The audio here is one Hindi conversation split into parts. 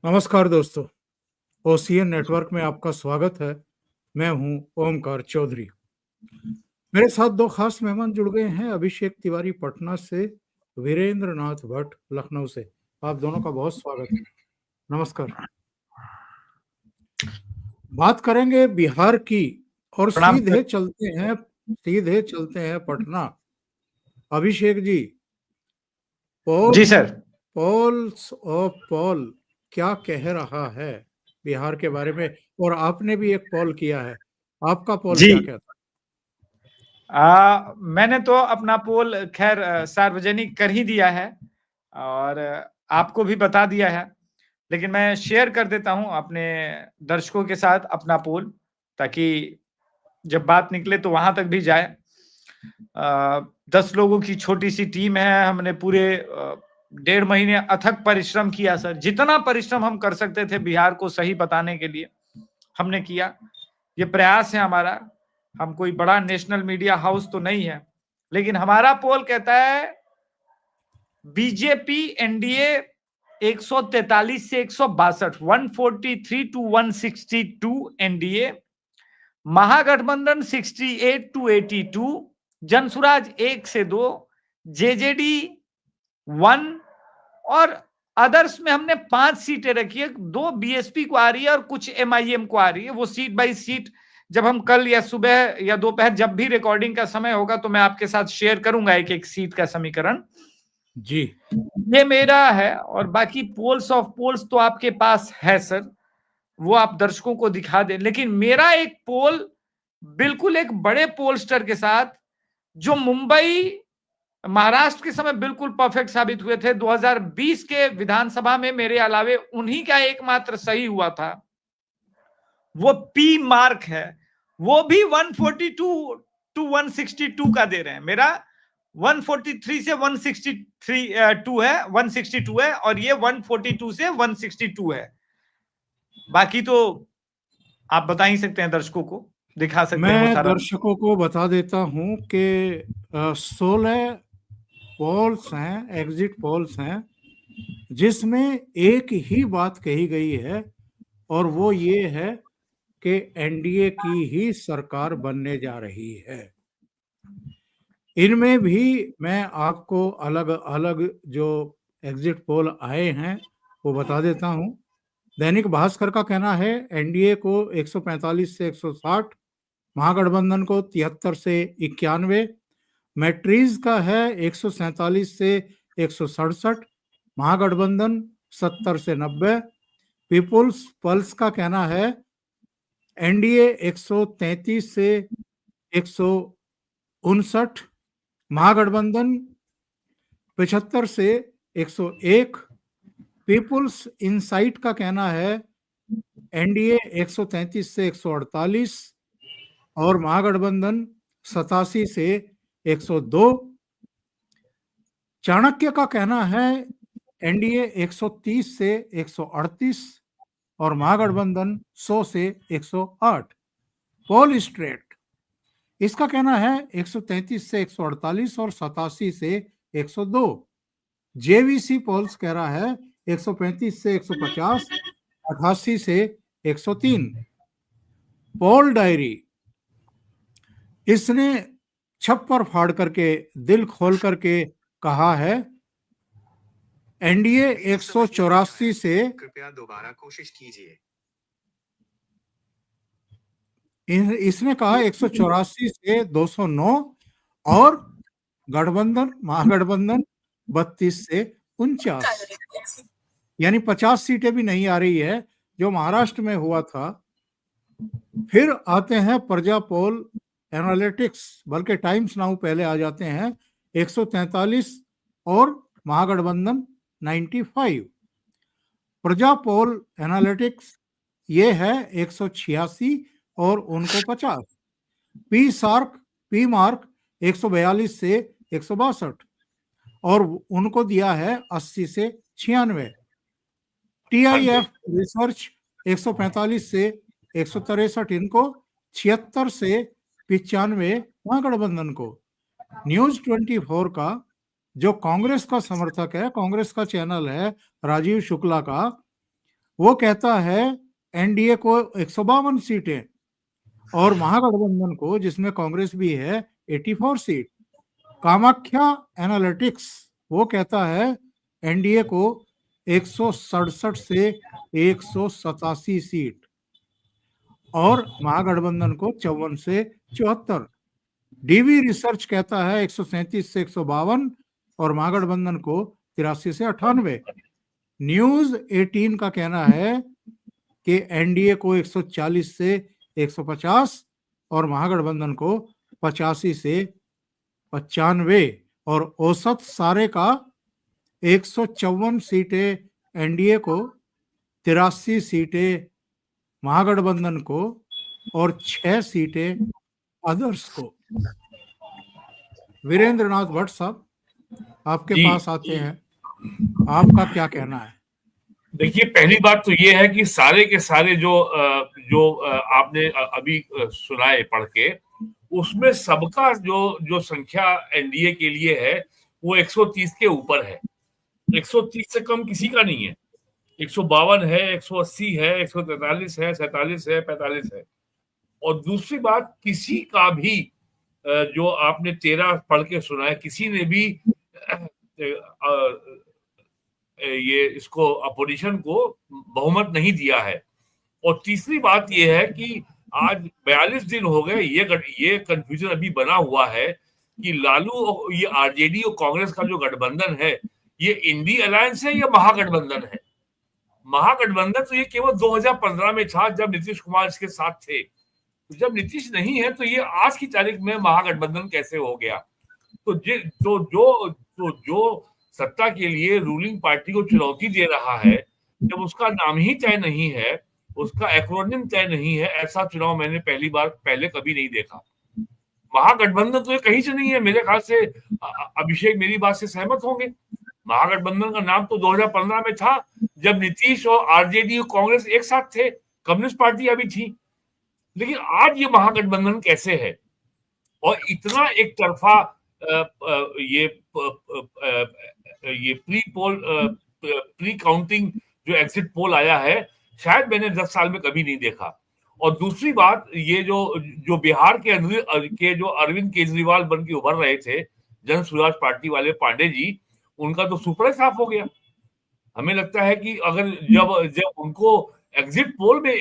नमस्कार दोस्तों, ओसीएन नेटवर्क में आपका स्वागत है। मैं हूं ओमकार चौधरी। मेरे साथ दो खास मेहमान जुड़ गए हैं, अभिषेक तिवारी पटना से, वीरेंद्र नाथ भट्ट लखनऊ से। आप दोनों का बहुत स्वागत है। नमस्कार। बात करेंगे बिहार की और प्रणाम सर। सीधे चलते हैं पटना। अभिषेक जी, जी सर। पोल्स ऑफ पोल क्या कह रहा है बिहार के बारे में? और आपने भी एक पोल किया है, आपका पोल जी क्या कहता मैंने तो अपना पोल खैर सार्वजनिक कर ही दिया है और आपको भी बता दिया है, लेकिन मैं शेयर कर देता हूं अपने दर्शकों के साथ अपना पोल, ताकि जब बात निकले तो वहां तक भी जाए। 10 लोगों की छोटी सी टीम है। हमने पूरे 1.5 महीने अथक परिश्रम किया सर। जितना परिश्रम हम कर सकते थे बिहार को सही बताने के लिए हमने किया। ये प्रयास है हमारा। हम कोई बड़ा नेशनल मीडिया हाउस तो नहीं है, लेकिन हमारा पोल कहता है बीजेपी एनडीए 143 से 162, 143 to 162 NDA, Mahagathbandhan 68 to 82, Jan Suraaj 1 से 2, जेजेडी 1 और अदर्स में हमने 5 सीटें रखी है। 2 बीएसपी को आ रही है और कुछ एमआईएम को आ रही है। वो सीट बाई सीट जब हम कल या सुबह या दोपहर जब भी रिकॉर्डिंग का समय होगा तो मैं आपके साथ शेयर करूंगा एक एक सीट का समीकरण। जी, ये मेरा है और बाकी पोल्स ऑफ पोल्स तो आपके पास है सर, वो आप दर्शकों को दिखा दें। लेकिन मेरा एक पोल बिल्कुल एक बड़े पोलस्टर के साथ, जो मुंबई महाराष्ट्र के समय बिल्कुल परफेक्ट साबित हुए थे। 2020 के विधानसभा में मेरे अलावे उन्हीं का एकमात्र सही हुआ था। वो पी मार्क है, वो भी 142 टू 162 का दे रहे हैं। मेरा 143 से 162 है, 162 है और ये 142 से 162 है। बाकी तो आप बता ही सकते हैं, दर्शकों को दिखा सकते हैं वो मैं सारा। दर्शकों को बता देता हूं कि 16 पोल्स हैं, एग्जिट पोल्स हैं, जिसमें एक ही बात कही गई है और वो ये है कि एनडीए की ही सरकार बनने जा रही है। इनमें भी मैं आपको अलग अलग जो एग्जिट पोल आए हैं वो बता देता हूं। दैनिक भास्कर का कहना है एनडीए को 145 से 160, महागठबंधन को 73 से 91, मैट्रीज का है 147 से 167, महागठबंधन 70 से 90, पीपुल्स पल्स का कहना है एनडीए 133 से 159, महागठबंधन 75 से 101, पीपुल्स इनसाइट का कहना है एनडीए 133 से 148 और महागठबंधन 87 से 102। चाणक्य का कहना है एनडीए 130 से 138 और महागठबंधन 100 से 108। पोल स्ट्रेट, इसका कहना है 133 से 148 और 87 से 102। जेवीसी पोल्स कह रहा है 135 से 150, 88 से 103। पोल डायरी, इसने छप्पर फाड़ करके दिल खोल करके कहा है एनडीए 184 से, कृपया दोबारा कोशिश कीजिए। इसने कहा 184 से 209 और गठबंधन महागठबंधन 32 से 49, यानी 50 सीटें भी नहीं आ रही है जो महाराष्ट्र में हुआ था। फिर आते हैं प्रजा पोल एनालिटिक्स, बल्कि टाइम्स नाउ पहले आ जाते हैं, 143 और महागठबंधन 95। प्रजा पोल एनालिटिक्स ये है 186 और उनको 50। पी मार्क 142 से 162 और उनको दिया है 80 से 96। टीआईएफ रिसर्च 145 से 163 इनको, 76 से 95 महागठबंधन को। न्यूज 24 का जो कांग्रेस का समर्थक है, कांग्रेस का चैनल है राजीव शुक्ला का, वो कहता है एनडीए को 152 सीटें और महागठबंधन को, जिसमें कांग्रेस भी है, 84 सीट। कामाख्या एनालिटिक्स वो कहता है एनडीए को 167 से 187 सीट और महागठबंधन को 54 से 74। डीवी रिसर्च कहता है 137 से 152 और महागठबंधन को 83 से 98। न्यूज 18 का कहना है कि एनडीए को 140 से 150 और महागठबंधन को 85 से 95 और औसत सारे का 154 सीटें एनडीए को, 83 सीटें महागठबंधन को और 6 सीटें अदर्स को। वीरेंद्र नाथ भट्ट साहब, आपके पास आते हैं, आपका क्या कहना है? देखिए, पहली बात तो ये है कि सारे के सारे जो आपने अभी सुनाए पढ़ के, उसमें सबका जो संख्या एनडीए के लिए है वो 130 के ऊपर है। 130 से कम किसी का नहीं है। 152 है, 180 है, 143 है, 47 है, 45 है। और दूसरी बात, किसी का भी जो आपने 13 पढ़ के सुना है, किसी ने भी ये इसको अपोजिशन को बहुमत नहीं दिया है। और तीसरी बात ये है कि आज 42 दिन हो गए, ये कंफ्यूजन अभी बना हुआ है कि लालू, ये आरजेडी और कांग्रेस का जो गठबंधन है, ये इंडी अलायंस है या महागठबंधन है। महागठबंधन तो ये केवल 2015 में था, जब नीतीश कुमार इसके साथ थे। तो जब नीतीश नहीं है तो ये आज की तारीख में महागठबंधन कैसे हो गया? तो जो सत्ता के लिए रूलिंग पार्टी को चुनौती दे रहा है, जब उसका नाम ही तय नहीं है, उसका एक्रोनिम तय नहीं है, ऐसा चुनाव मैंने पहले कभी नहीं देखा। महागठबंधन तो ये कहीं से नहीं है। मेरे ख्याल से अभिषेक मेरी बात से सहमत होंगे। महागठबंधन का नाम तो 2015 में था, जब नीतीश और आरजेडी और कांग्रेस एक साथ थे, कम्युनिस्ट पार्टी अभी थी। लेकिन आज ये महागठबंधन कैसे है? और इतना एक तरफा ये प्री काउंटिंग जो एग्जिट पोल आया है, शायद मैंने 10 साल में कभी नहीं देखा। और दूसरी बात, ये जो बिहार के जो अरविंद केजरीवाल बन के उभर रहे थे, जन स्वराज पार्टी वाले पांडे जी, उनका तो सुपड़ा साफ हो गया। हमें लगता है कि अगर जब उनको एग्जिट पोल में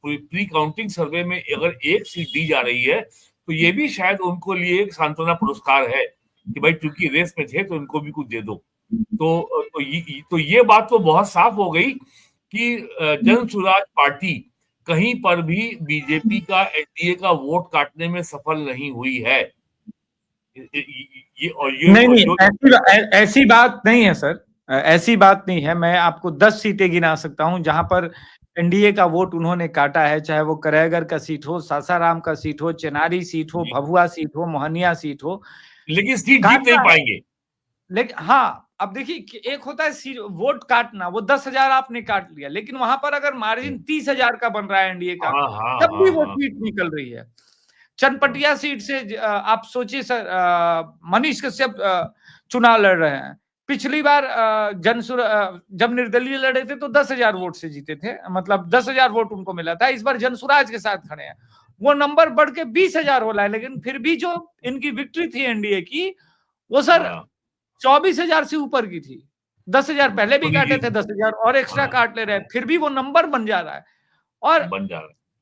प्री काउंटिंग सर्वे में अगर एक सीट दी जा रही है, तो ये भी शायद उनको लिए एक सांत्वना पुरस्कार है कि भाई चूंकि रेस में थे तो उनको भी कुछ दे दो। तो ये बात तो बहुत साफ हो गई कि जन स्वराज पार्टी कहीं पर भी बीजेपी का, एनडीए का वोट काटने में सफल नहीं हुई है। नहीं, ऐसी बात नहीं है सर, ऐसी बात नहीं है। मैं आपको 10 सीटें गिना सकता हूं जहां पर एनडीए का वोट उन्होंने काटा है, चाहे वो करायगढ़ का सीट हो, सासाराम का सीट हो, चेनारी सीट हो, भभुआ सीट हो, मोहनिया सीट हो, लेकिन सीट जीत नहीं पाएंगे। लेकिन हाँ, अब देखिए, एक होता है वोट काटना, वो 10,000 आपने काट लिया, लेकिन वहां पर अगर मार्जिन 30,000 का बन रहा है एनडीए का, तब भी वो सीट निकल रही है। चनपटिया सीट से आप सोचिए सर, मनीष कश्यप चुनाव लड़ रहे हैं। पिछली बार जब निर्दलीय लड़े थे तो 10,000 वोट से जीते थे, मतलब 10,000 वोट उनको मिला था। इस बार जनसुराज के साथ खड़े हैं, वो नंबर बढ़ के 20,000 हो रहा है, लेकिन फिर भी जो इनकी विक्ट्री थी एनडीए की, वो सर 24,000 से ऊपर की थी। 10,000 पहले भी काटे थे, 10,000 और एक्स्ट्रा काट ले रहे हैं, फिर भी वो नंबर बन जा रहा है। और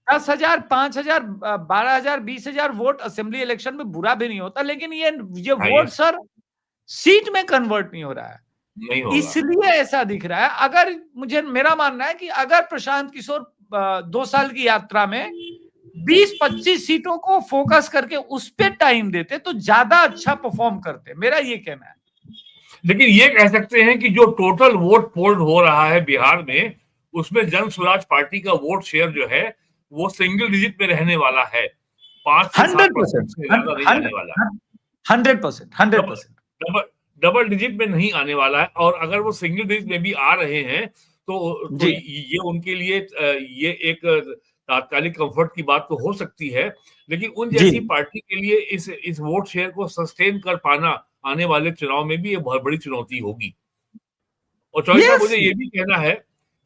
10,000, 5,000, 12,000, 20,000 वोट असेंबली इलेक्शन में बुरा भी नहीं होता, लेकिन ये वोट सर सीट में कन्वर्ट नहीं हो रहा है, इसलिए ऐसा दिख रहा है। अगर मेरा मानना है कि अगर प्रशांत किशोर 2 साल की यात्रा में 20-25 सीटों को फोकस करके उस पे टाइम देते तो ज्यादा अच्छा परफॉर्म करते, मेरा ये कहना है। लेकिन ये कह सकते हैं कि जो टोटल वोट पोल हो रहा है बिहार में, उसमें जन स्वराज पार्टी का वोट शेयर जो है वो सिंगल डिजिट में रहने वाला है, 5-7% से ज्यादा नहीं आने वाला। 100%। डबल डिजिट में नहीं आने वाला है। और अगर वो सिंगल डिजिट में भी आ रहे हैं तो ये उनके लिए ये एक तात्कालिक कंफर्ट की बात तो हो सकती है, लेकिन उन जैसी पार्टी के लिए इस वोट शेयर को सस्टेन कर पाना आने वाले चुनाव में भी ये बहुत बड़ी चुनौती होगी। और चौधरी साहब, मुझे ये भी कहना है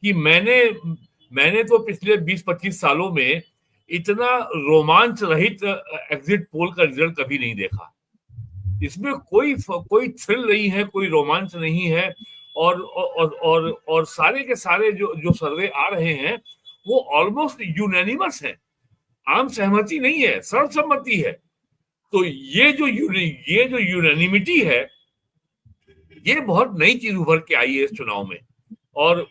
कि मैंने तो पिछले 20-25 सालों में इतना रोमांच रहित एग्जिट पोल का रिजल्ट कभी नहीं देखा। इसमें कोई थ्रिल नहीं है, कोई रोमांच नहीं है, और सारे के सारे जो सर्वे आ रहे हैं वो ऑलमोस्ट यूनैनिमस है, आम सहमति नहीं है, सर्वसम्मति है। तो ये जो यूनैनिमिटी है, ये बहुत नई चीज उभर के आई है इस चुनाव में। और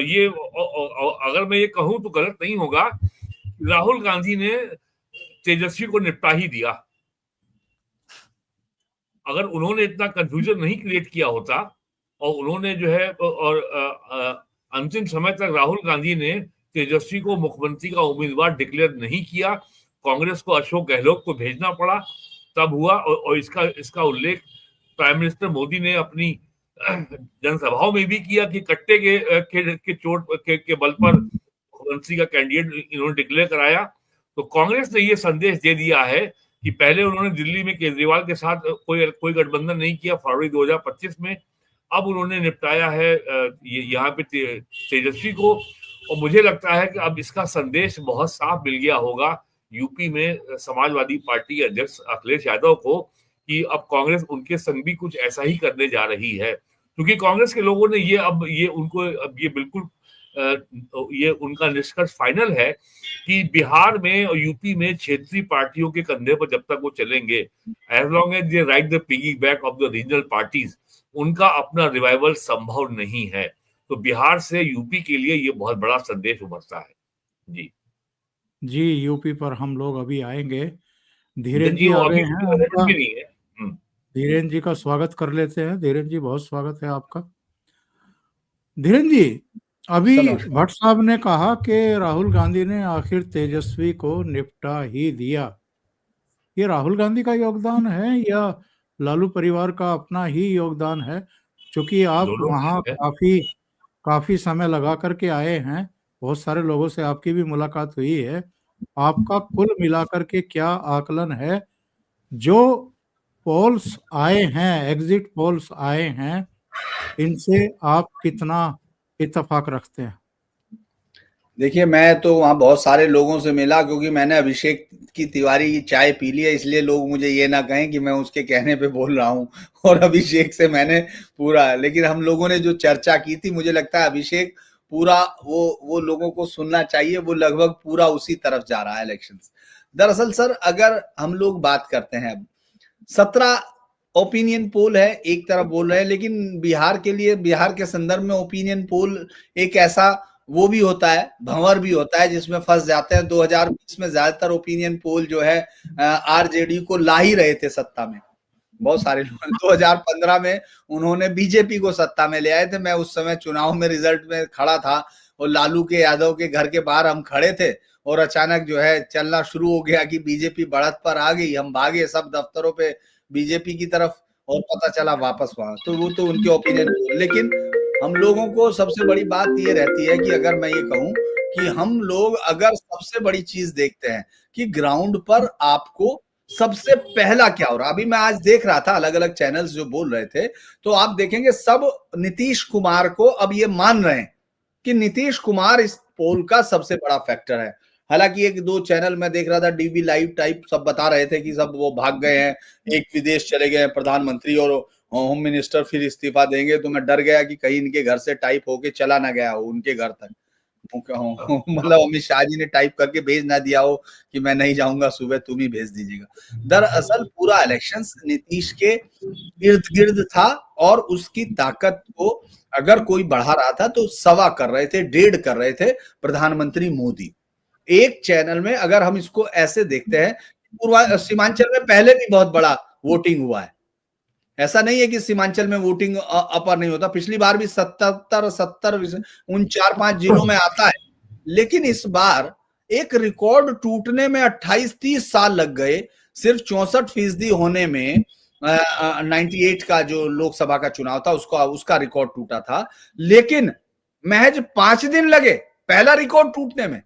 ये अगर मैं ये कहूं तो गलत नहीं होगा, राहुल गांधी ने तेजस्वी को निपटा ही दिया। अगर उन्होंने इतना कंफ्यूजन नहीं क्रिएट किया होता और उन्होंने जो है अंतिम समय तक राहुल गांधी ने तेजस्वी को मुख्यमंत्री का उम्मीदवार डिक्लेयर नहीं किया, कांग्रेस को अशोक गहलोत को भेजना पड़ा, तब हुआ। और इसका उल्लेख प्राइम मिनिस्टर मोदी ने अपनी जनसभाओं में भी किया कि कट्टे के चोट के बल पर मुख्यमंत्री का कैंडिडेट इन्होंने डिक्लेयर कराया। तो कांग्रेस ने ये संदेश दे दिया है कि पहले उन्होंने दिल्ली में केजरीवाल के साथ कोई गठबंधन नहीं किया फरवरी 2025 में, अब उन्होंने निपटाया है यहाँ पे तेजस्वी को। और मुझे लगता है कि अब इसका संदेश बहुत साफ मिल गया होगा यूपी में समाजवादी पार्टी के अध्यक्ष अखिलेश यादव को कि अब कांग्रेस उनके संग भी कुछ ऐसा ही करने जा रही है, क्योंकि कांग्रेस के लोगों ने ये उनका निष्कर्ष फाइनल है कि बिहार में और यूपी में क्षेत्रीय पार्टियों के कंधे पर जब तक वो चलेंगे, as long as they ride the piggy back of the regional parties, उनका अपना रिवाइवल संभव नहीं है। तो बिहार से यूपी के लिए ये बहुत बड़ा संदेश उभरता है। जी यूपी पर हम लोग अभी आएंगे। धीरेन जी आ गए हैं, धीरेन जी का स्वागत कर लेते हैं। धीरेन जी बहुत स्वागत है आपका। धीरेन जी, अभी भट्ट साहब ने कहा कि राहुल गांधी ने आखिर तेजस्वी को निपटा ही दिया। ये राहुल गांधी का योगदान है या लालू परिवार का अपना ही योगदान है? क्योंकि आप वहाँ काफी समय लगा करके आए हैं, बहुत सारे लोगों से आपकी भी मुलाकात हुई है। आपका कुल मिलाकर के क्या आकलन है? जो पोल्स आए हैं, एग्जिट पोल्स आए हैं, इनसे आप कितना इत्तेफाक रखते हैं? देखिए, मैं तो वहाँ बहुत सारे लोगों से मिला, क्योंकि मैंने अभिषेक की तिवारी की चाय पी ली है, इसलिए लोग मुझे ये ना कहें कि मैं उसके कहने पे बोल रहा हूँ। और अभिषेक से मैंने पूरा, लेकिन हम लोगों ने जो चर्चा की थी, मुझे लगता है अभिषेक पूरा वो लोगों को सुनना चाहिए, वो लगभग पूरा उसी तरफ जा रहा है इलेक्शंस। दरअसल सर, अगर हम लोग बात करते हैं, 17 ओपिनियन पोल है, एक तरफ बोल रहे हैं, लेकिन बिहार के लिए, बिहार के संदर्भ में ओपिनियन पोल एक ऐसा वो भी होता है, भंवर भी होता है, जिसमें फंस जाते हैं। 2020 में ज्यादातर ओपिनियन पोल जो है आरजेडी को ला ही रहे थे सत्ता में, बहुत सारे लोग। 2015 में उन्होंने बीजेपी को सत्ता में ले आए थे। मैं उस समय चुनाव में रिजल्ट में खड़ा था और लालू के यादव के घर के बाहर हम खड़े थे, और अचानक जो है चलना शुरू हो गया कि बीजेपी बढ़त पर आ गई। हम भागे सब दफ्तरों पे बीजेपी की तरफ, और पता चला वापस वहां। तो वो तो उनके ओपिनियन। लेकिन हम लोगों को सबसे बड़ी बात ये रहती है कि अगर मैं ये कहूं कि हम लोग अगर सबसे बड़ी चीज देखते हैं कि ग्राउंड पर आपको सबसे पहला क्या हो रहा। अभी मैं आज देख रहा था अलग अलग चैनल्स जो बोल रहे थे, तो आप देखेंगे सब नीतीश कुमार को अब ये मान रहे हैं कि नीतीश कुमार इस पोल का सबसे बड़ा फैक्टर है। हालांकि एक दो चैनल में देख रहा था, डीवी लाइव टाइप, सब बता रहे थे कि सब वो भाग गए हैं, एक विदेश चले गए हैं प्रधानमंत्री और होम मिनिस्टर, फिर इस्तीफा देंगे। तो मैं डर गया कि कहीं इनके घर से टाइप होके चला ना गया हो उनके घर तक, मतलब अमित शाह जी ने टाइप करके भेज ना दिया हो कि मैं नहीं जाऊंगा, सुबह तुम ही भेज दीजिएगा। दरअसल पूरा इलेक्शंस नीतीश के इर्द गिर्द था, और उसकी ताकत को अगर कोई बढ़ा रहा था तो 1.25 कर रहे थे, 1.5 कर रहे थे प्रधानमंत्री मोदी। एक चैनल में अगर हम इसको ऐसे देखते हैं, पूर्वा सीमांचल में पहले भी बहुत बड़ा वोटिंग हुआ है, ऐसा नहीं है कि सीमांचल में वोटिंग अपर नहीं होता। पिछली बार भी 77 उन 4-5 जिलों में आता है, लेकिन इस बार एक रिकॉर्ड टूटने में 28-30 साल लग गए। सिर्फ 64% होने में 98 का जो लोकसभा का चुनाव था उसका रिकॉर्ड टूटा था, लेकिन महज 5 दिन लगे पहला रिकॉर्ड टूटने में।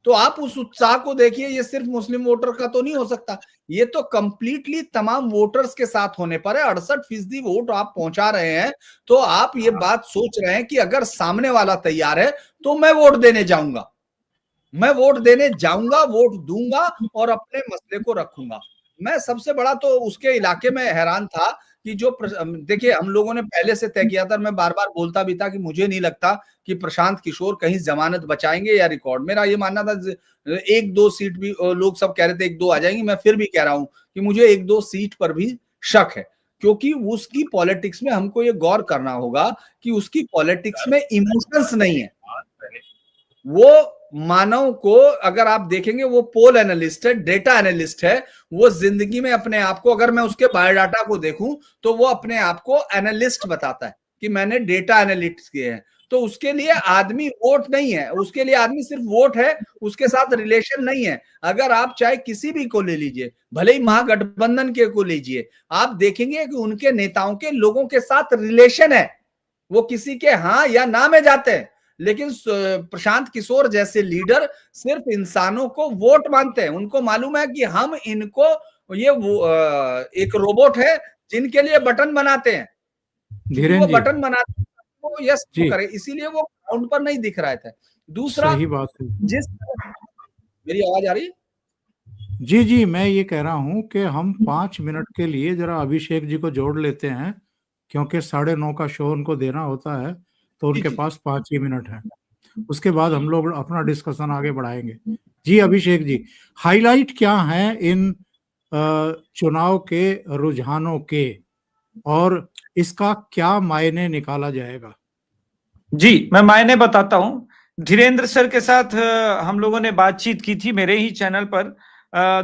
तो आप उस उत्साह को देखिए, ये सिर्फ मुस्लिम वोटर का तो नहीं हो सकता, ये तो कंप्लीटली तमाम वोटर्स के साथ होने पर है। 68% वोट आप पहुंचा रहे हैं, तो आप ये बात सोच रहे हैं कि अगर सामने वाला तैयार है तो मैं वोट देने जाऊंगा, मैं वोट देने जाऊंगा, वोट दूंगा और अपने मसले को रखूंगा। मैं सबसे बड़ा तो उसके इलाके में हैरान था कि जो देखिए, हम लोगों ने पहले से तय किया था, मैं बार बार बोलता भी था कि मुझे नहीं लगता कि प्रशांत किशोर कहीं जमानत बचाएंगे या रिकॉर्ड, मेरा ये मानना था 1-2 सीट भी, लोग सब कह रहे थे 1-2 आ जाएंगी, मैं फिर भी कह रहा हूं कि मुझे 1-2 सीट पर भी शक है, क्योंकि उसकी पॉलिटिक्स में हमको ये गौर करना होगा कि उसकी पॉलिटिक्स में इमोशंस नहीं है। वो मानव को अगर आप देखेंगे, वो पोल एनालिस्ट है, डेटा एनालिस्ट है, वो जिंदगी में अपने आप को, अगर मैं उसके बायोडाटा को देखूं तो वो अपने आप को एनालिस्ट बताता है कि मैंने डेटा एनालिटिक्स किए हैं। तो उसके लिए आदमी वोट नहीं है, उसके लिए आदमी सिर्फ वोट है, उसके साथ रिलेशन नहीं है। अगर आप चाहे किसी भी को ले लीजिए, भले ही महागठबंधन के को लीजिए, आप देखेंगे कि उनके नेताओं के लोगों के साथ रिलेशन है, वो किसी के हाँ या ना में जाते हैं। लेकिन प्रशांत किशोर जैसे लीडर सिर्फ इंसानों को वोट मानते हैं, उनको मालूम है कि हम इनको, ये एक रोबोट है जिनके लिए बटन बनाते हैं, वो बटन बनाते हैं, वो यस करे, इसीलिए वो ग्राउंड पर नहीं दिख रहा था। दूसरा, सही बात है। मेरी आवाज आ रही है? जी जी, मैं ये कह रहा हूं कि हम 5 मिनट के लिए जरा अभिषेक जी को जोड़ लेते हैं, क्योंकि 9:30 का शो उनको देना होता है, तो उनके पास 5 ही मिनट है। उसके बाद हम लोग अपना डिस्कशन आगे बढ़ाएंगे। जी अभिषेक जी, हाईलाइट क्या है इन चुनाव के रुझानों के, और इसका क्या मायने निकाला जाएगा? जी, मैं मायने बताता हूं। धीरेन्द्र सर के साथ हम लोगों ने बातचीत की थी मेरे ही चैनल पर,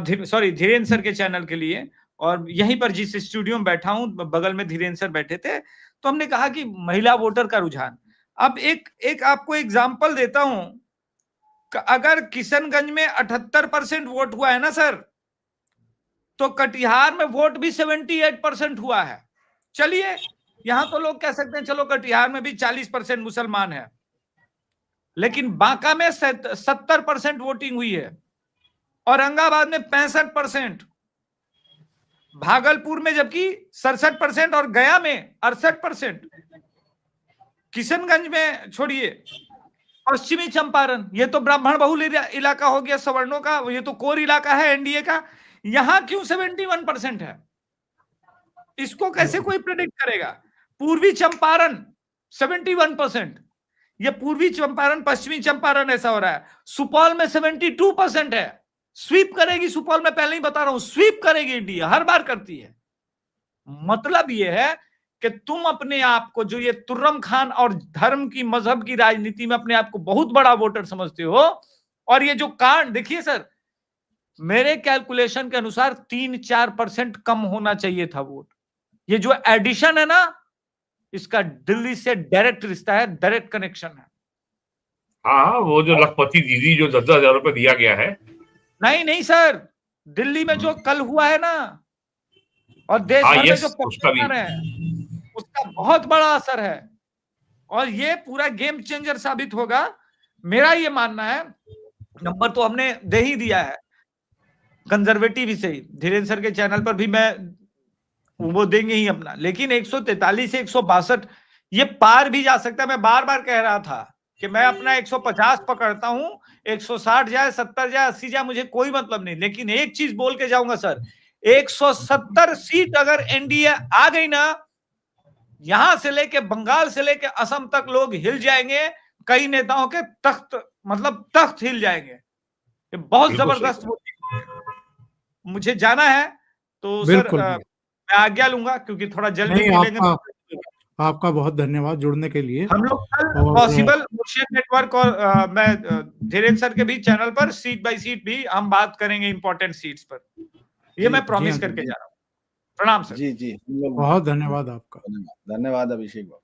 धीरेन्द्र सर के चैनल के लिए, और यहीं पर जिस स्टूडियो में बैठा हूं बगल में धीरेन्द्र सर बैठे थे, तो हमने कहा कि महिला वोटर का रुझान। अब एक आपको एग्जाम्पल देता हूं, अगर किशनगंज में 78% वोट हुआ है ना सर, तो कटिहार में वोट भी 78% हुआ है। चलिए, यहां तो लोग कह सकते हैं चलो कटिहार में भी 40% मुसलमान है, लेकिन बांका में 70% वोटिंग हुई है, औरंगाबाद में 65%, भागलपुर में जबकि 67% और गया में 68%, किशनगंज में छोड़िए, पश्चिमी चंपारण, ये तो ब्राह्मण बहुल इलाका हो गया, सवर्णों का, ये तो कोर इलाका है एनडीए का, यहां क्यों 71% है? इसको कैसे कोई प्रेडिक्ट करेगा? पूर्वी चंपारण 71%, ये पूर्वी चंपारण पश्चिमी चंपारण ऐसा हो रहा है। सुपौल में 72% है। स्वीप करेगी सुपौल में, पहले ही बता रहा हूं, स्वीप करेगी इंडिया, हर बार करती है। मतलब ये है कि तुम अपने आप को, जो ये तुर्रम खान और धर्म की, मजहब की राजनीति में अपने आप को बहुत बड़ा वोटर समझते हो, और ये जो कांड देखिए सर, मेरे कैलकुलेशन के अनुसार 3-4% कम होना चाहिए था वोट। ये जो एडिशन है ना, इसका दिल्ली से डायरेक्ट रिश्ता है, डायरेक्ट कनेक्शन है। हाँ, वो जो लखपति दीदी जो 10,000 रुपए दिया गया है, नहीं सर, दिल्ली में जो कल हुआ है ना, और देश भर में जो पॉपुलेशन है, उसका बहुत बड़ा असर है, और ये पूरा गेम चेंजर साबित होगा। मेरा ये मानना है, नंबर तो हमने दे ही दिया है कंजर्वेटिव ही सही, धीरेन्द्र सर के चैनल पर भी मैं वो देंगे ही अपना, लेकिन 143 से 162 ये पार भी जा सकता है। मैं बार बार कह रहा था कि मैं अपना 150 पकड़ता हूं, 160 जाए, 70 जाए, 80 जाए, मुझे कोई मतलब नहीं, लेकिन एक चीज बोल के जाऊंगा सर, 170 सीट अगर एनडीए आ गई ना, यहां से लेके बंगाल से लेके असम तक लोग हिल जाएंगे, कई नेताओं के तख्त, मतलब तख्त हिल जाएंगे। ये बहुत जबरदस्त। मुझे जाना है तो सर मैं आज्ञा लूंगा, क्योंकि थोड़ा जल्दी मिलेंगे। आपका बहुत धन्यवाद जुड़ने के लिए। हम लोग कल पॉसिबल मुर्शिद नेटवर्क और मैं धीरेन्द्र सर के भी चैनल पर सीट बाय सीट भी हम बात करेंगे, इंपॉर्टेंट सीट्स पर, ये मैं प्रॉमिस करके जा रहा हूँ। प्रणाम सर। जी जी, बहुत धन्यवाद आपका। धन्यवाद अभिषेक बाबू।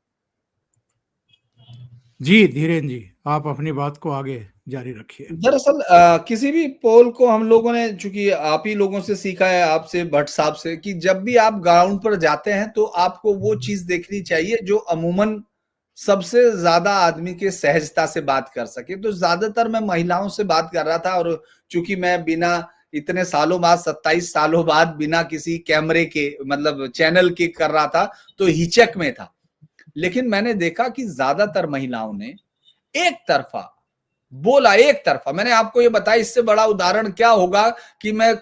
जी धीरेन्द्र जी, आप अपनी बात को आगे जारी रखिए। दरअसल किसी भी पोल को हम लोगों ने, चूंकि आप ही लोगों से सीखा है, आपसे, भट्ट साहब से, कि जब भी आप ग्राउंड पर जाते हैं तो आपको वो चीज देखनी चाहिए जो अमूमन सबसे ज्यादा आदमी के सहजता से बात कर सके। तो ज्यादातर मैं महिलाओं से बात कर रहा था, और चूंकि मैं बिना इतने सालों बाद 27 सालों बाद बिना किसी कैमरे के मतलब चैनल के कर रहा था, तो हिचक में था। लेकिन मैंने देखा कि ज्यादातर महिलाओं ने एक तरफा बोला, एक तरफा। मैंने आपको ये बताया, इससे बड़ा उदाहरण क्या होगा कि मैं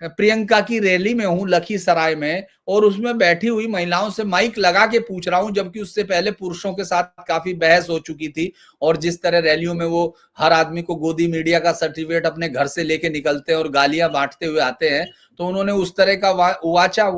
प्रियंका की रैली में हूं लखीसराय में, और उसमें बैठी हुई महिलाओं से माइक लगा के पूछ रहा हूं, जबकि उससे पहले पुरुषों के साथ काफी बहस हो चुकी थी। और जिस तरह रैलियों में वो हर आदमी को गोदी मीडिया का सर्टिफिकेट अपने घर से लेके निकलते हैं और गालियां बांटते हुए आते हैं, तो उन्होंने उस तरह का वाचा,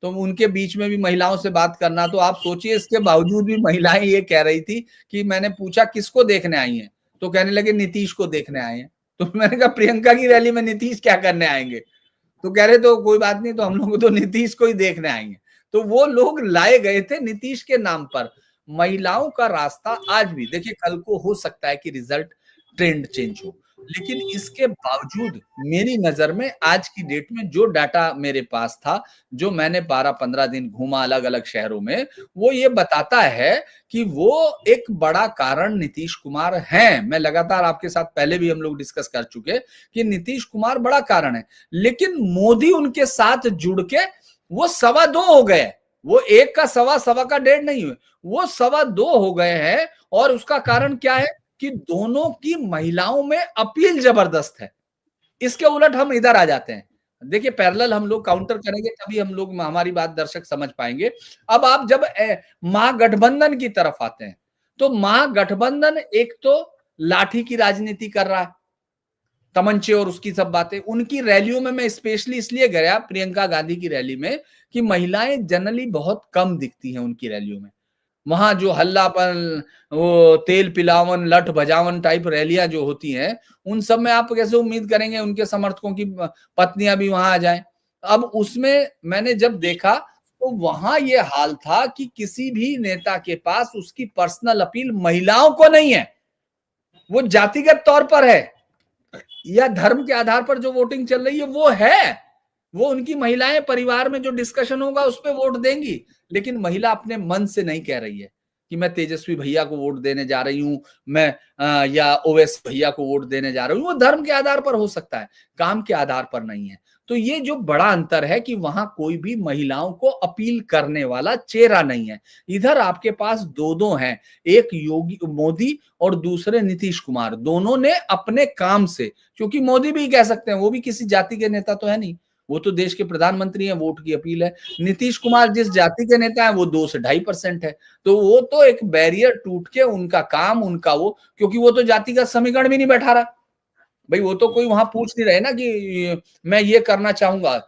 तो उनके बीच में भी महिलाओं से बात करना। तो आप सोचिए, इसके बावजूद भी महिलाएं ये कह रही थी कि मैंने पूछा किसको देखने आई हैं, तो कहने लगे नीतीश को देखने आए हैं। तो मैंने कहा प्रियंका की रैली में नीतीश क्या करने आएंगे? तो कह रहे तो कोई बात नहीं, तो हम लोग तो नीतीश को ही देखने आएंगे। तो वो लोग लाए गए थे नीतीश के नाम पर। महिलाओं का रास्ता आज भी, देखिए कल को हो सकता है कि रिजल्ट ट्रेंड चेंज हो, लेकिन इसके बावजूद मेरी नजर में आज की डेट में जो डाटा मेरे पास था, जो मैंने 12-15 दिन घूमा अलग अलग शहरों में, वो ये बताता है कि वो एक बड़ा कारण नीतीश कुमार हैं। मैं लगातार आपके साथ पहले भी हम लोग डिस्कस कर चुके कि नीतीश कुमार बड़ा कारण है, लेकिन मोदी उनके साथ जुड़ के वो 2.25 हो गए। वो 1 का 1.25 का 1.5 नहीं हुए, वो 2.25 हो गए हैं। और उसका कारण क्या है कि दोनों की महिलाओं में अपील जबरदस्त है। इसके उलट हम इधर आ जाते हैं। देखिए पैरेलल हम लोग काउंटर करेंगे, तभी हम लोग हमारी बात दर्शक समझ पाएंगे। अब आप जब महागठबंधन की तरफ आते हैं, तो महागठबंधन एक तो लाठी की राजनीति कर रहा है, तमंचे और उसकी सब बातें। उनकी रैलियों में मैं स्पेशली इसलिए गया, प्रियंका गांधी की रैली में, कि महिलाएं जनरली बहुत कम दिखती हैं उनकी रैलियों में। वहां जो हल्लापन, वो तेल पिलावन, लठ बजावन टाइप रैलियां जो होती हैं, उन सब में आप कैसे उम्मीद करेंगे उनके समर्थकों की पत्नियां भी वहां आ जाएं? अब उसमें मैंने जब देखा, तो वहां ये हाल था कि किसी भी नेता के पास उसकी पर्सनल अपील महिलाओं को नहीं है, वो जातिगत तौर पर है या धर्म के आधार पर जो वोटिंग चल रही है वो है। वो उनकी महिलाएं परिवार में जो डिस्कशन होगा उस पर वोट देंगी, लेकिन महिला अपने मन से नहीं कह रही है कि मैं तेजस्वी भैया को वोट देने जा रही हूं, मैं या ओवैसी भैया को वोट देने जा रही हूं। वो धर्म के आधार पर हो सकता है, काम के आधार पर नहीं है। तो ये जो बड़ा अंतर है कि वहां कोई भी महिलाओं को अपील करने वाला चेहरा नहीं है। इधर आपके पास दो हैं, एक योगी मोदी और दूसरे नीतीश कुमार। दोनों ने अपने काम से, क्योंकि मोदी भी कह सकते हैं, वो भी किसी जाति के नेता तो है नहीं, वो तो देश के प्रधानमंत्री हैं, वोट की अपील है। नीतीश कुमार जिस जाति के नेता है वो 2 से 2.5% है, तो वो तो एक बैरियर टूट के उनका काम, उनका वो, क्योंकि वो तो जाति का समीकरण भी नहीं बैठा रहा भाई। वो तो कोई वहां पूछ नहीं रहे ना कि मैं ये करना चाहूंगा।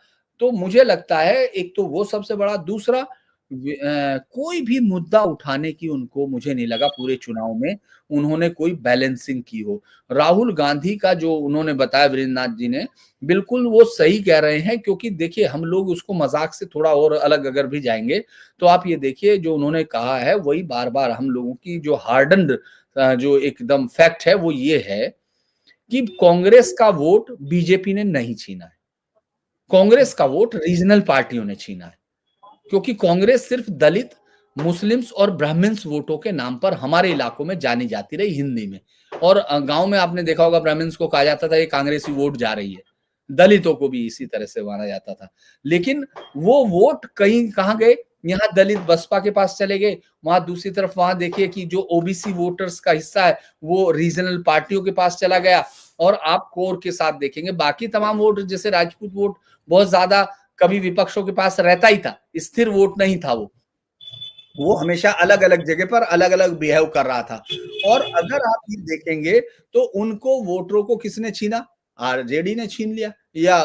तो मुझे लगता है एक तो वो सबसे बड़ा, दूसरा कोई भी मुद्दा उठाने की उनको, मुझे नहीं लगा पूरे चुनाव में उन्होंने कोई बैलेंसिंग की हो। राहुल गांधी का जो उन्होंने बताया वीरेंद्रनाथ जी ने, बिल्कुल वो सही कह रहे हैं। क्योंकि देखिए हम लोग उसको मजाक से थोड़ा और अलग अगर भी जाएंगे, तो आप ये देखिए जो उन्होंने कहा है वही बार बार हम लोगों की जो हार्डन्ड जो एकदम फैक्ट है वो ये है कि कांग्रेस का वोट बीजेपी ने नहीं छीना है, कांग्रेस का वोट रीजनल पार्टियों ने छीना है। क्योंकि कांग्रेस सिर्फ दलित, मुस्लिम्स और ब्राह्मण्स वोटों के नाम पर हमारे इलाकों में जानी जाती रही हिंदी में। और गांव में आपने देखा होगा ब्राह्मण्स को कहा जाता था ये कांग्रेसी वोट जा रही है, दलितों को भी इसी तरह से माना जाता था। लेकिन वो वोट कहीं कहां गए, यहाँ दलित बसपा के पास चले गए, वहां दूसरी तरफ वहां देखिए कि जो ओबीसी वोटर्स का हिस्सा है वो रीजनल पार्टियों के पास चला गया। और आप कोर के साथ देखेंगे बाकी तमाम वोट, जैसे राजपूत वोट बहुत ज्यादा कभी विपक्षों के पास रहता ही था, स्थिर वोट नहीं था, वो हमेशा अलग अलग जगह पर अलग अलग बिहेव कर रहा था। और अगर आप ये देखेंगे तो उनको वोटरों को किसने छीना, आरजेडी ने छीन लिया, या